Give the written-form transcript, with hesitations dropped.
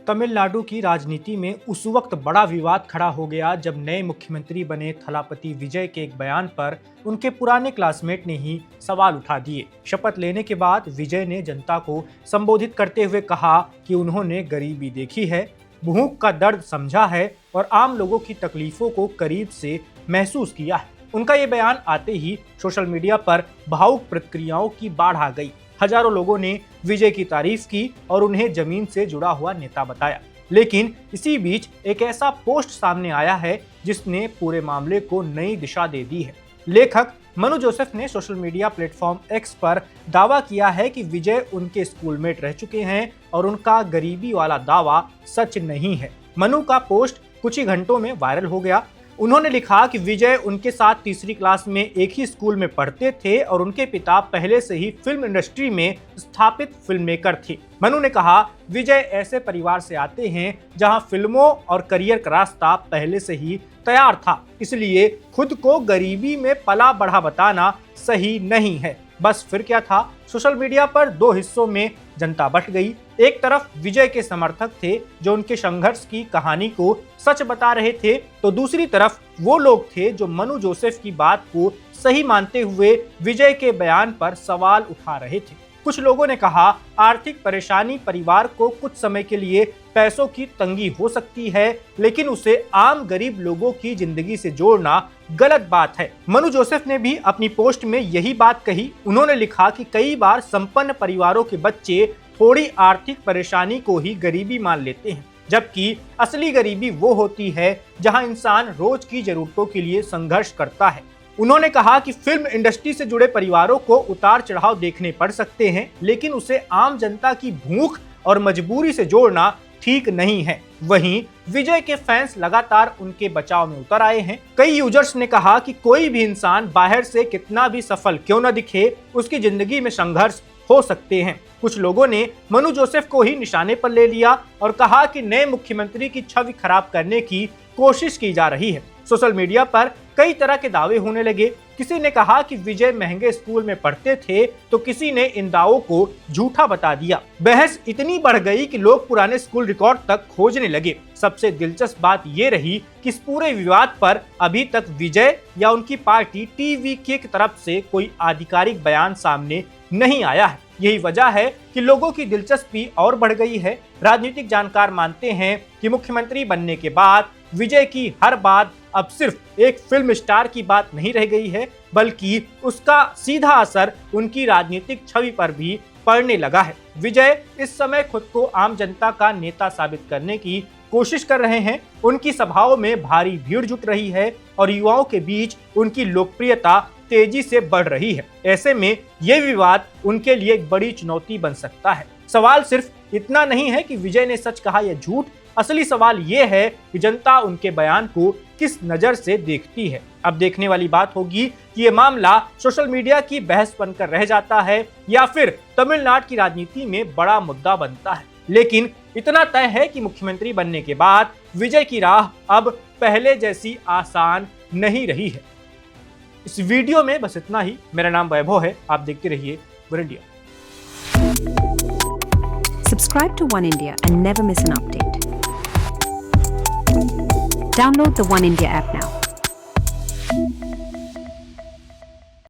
तमिलनाडु की राजनीति में उस वक्त बड़ा विवाद खड़ा हो गया जब नए मुख्यमंत्री बने थलापति विजय के एक बयान पर उनके पुराने क्लासमेट ने ही सवाल उठा दिए। शपथ लेने के बाद विजय ने जनता को संबोधित करते हुए कहा कि उन्होंने गरीबी देखी है, भूख का दर्द समझा है और आम लोगों की तकलीफों को करीब से महसूस किया है। उनका ये बयान आते ही सोशल मीडिया पर भावुक प्रतिक्रियाओं की बाढ़ आ गई। हजारों लोगों ने विजय की तारीफ की और उन्हें जमीन से जुड़ा हुआ नेता बताया। लेकिन इसी बीच एक ऐसा पोस्ट सामने आया है जिसने पूरे मामले को नई दिशा दे दी है। लेखक मनु जोसेफ ने सोशल मीडिया प्लेटफॉर्म एक्स पर दावा किया है कि विजय उनके स्कूलमेट रह चुके हैं और उनका गरीबी वाला दावा सच नहीं है। मनु का पोस्ट कुछ ही घंटों में वायरल हो गया। उन्होंने लिखा कि विजय उनके साथ तीसरी क्लास में एक ही स्कूल में पढ़ते थे और उनके पिता पहले से ही फिल्म इंडस्ट्री में स्थापित फिल्म मेकर थे। मनु ने कहा, विजय ऐसे परिवार से आते हैं जहां फिल्मों और करियर का रास्ता पहले से ही तैयार था, इसलिए खुद को गरीबी में पला बढ़ा बताना सही नहीं है। बस फिर क्या था, सोशल मीडिया पर दो हिस्सों में जनता बंट गई। एक तरफ विजय के समर्थक थे जो उनके संघर्ष की कहानी को सच बता रहे थे, तो दूसरी तरफ वो लोग थे जो मनु जोसेफ की बात को सही मानते हुए विजय के बयान पर सवाल उठा रहे थे। कुछ लोगों ने कहा, आर्थिक परेशानी परिवार को कुछ समय के लिए पैसों की तंगी हो सकती है, लेकिन उसे आम गरीब लोगों की जिंदगी से जोड़ना गलत बात है। मनु जोसेफ ने भी अपनी पोस्ट में यही बात कही। उन्होंने लिखा कि कई बार संपन्न परिवारों के बच्चे थोड़ी आर्थिक परेशानी को ही गरीबी मान लेते हैं, जबकि असली गरीबी वो होती है जहां इंसान रोज की जरूरतों के लिए संघर्ष करता है। उन्होंने कहा कि फिल्म इंडस्ट्री से जुड़े परिवारों को उतार चढ़ाव देखने पड़ सकते हैं, लेकिन उसे आम जनता की भूख और मजबूरी से जोड़ना ठीक नहीं है। वहीं विजय के फैंस लगातार उनके बचाव में उतर आए हैं। कई यूजर्स ने कहा कि कोई भी इंसान बाहर से कितना भी सफल क्यों न दिखे, उसकी जिंदगी में संघर्ष हो सकते हैं। कुछ लोगों ने मनु जोसेफ को ही निशाने पर ले लिया और कहा कि नए मुख्यमंत्री की छवि खराब करने की कोशिश की जा रही है। सोशल मीडिया पर कई तरह के दावे होने लगे। किसी ने कहा कि विजय महंगे स्कूल में पढ़ते थे, तो किसी ने इन दावों को झूठा बता दिया। बहस इतनी बढ़ गई कि लोग पुराने स्कूल रिकॉर्ड तक खोजने लगे। सबसे दिलचस्प बात ये रही कि इस पूरे विवाद पर अभी तक विजय या उनकी पार्टी टीवीके की तरफ से कोई आधिकारिक बयान सामने नहीं आया है। यही वजह है कि लोगों की दिलचस्पी और बढ़ गई है। राजनीतिक जानकार मानते हैं कि मुख्यमंत्री बनने के बाद विजय की हर बात अब सिर्फ एक फिल्म स्टार की बात नहीं रह गई है, बल्कि उसका सीधा असर उनकी राजनीतिक छवि पर भी पड़ने लगा है। विजय इस समय खुद को आम जनता का नेता साबित करने की कोशिश कर रहे हैं। उनकी सभाओं में भारी भीड़ जुट रही है और युवाओं के बीच उनकी लोकप्रियता तेजी से बढ़ रही है। ऐसे में ये विवाद उनके लिए एक बड़ी चुनौती बन सकता है। सवाल सिर्फ इतना नहीं है कि विजय ने सच कहा या झूठ, असली सवाल ये है कि जनता उनके बयान को किस नजर से देखती है। अब देखने वाली बात होगी कि ये मामला सोशल मीडिया की बहस बनकर रह जाता है या फिर तमिलनाडु की राजनीति में बड़ा मुद्दा बनता है। लेकिन इतना तय है कि मुख्यमंत्री बनने के बाद विजय की राह अब पहले जैसी आसान नहीं रही है। इस वीडियो में बस इतना ही। मेरा नाम वैभव है, आप देखते रहिए one India. Subscribe to One India and never miss an update. Download the One India app now.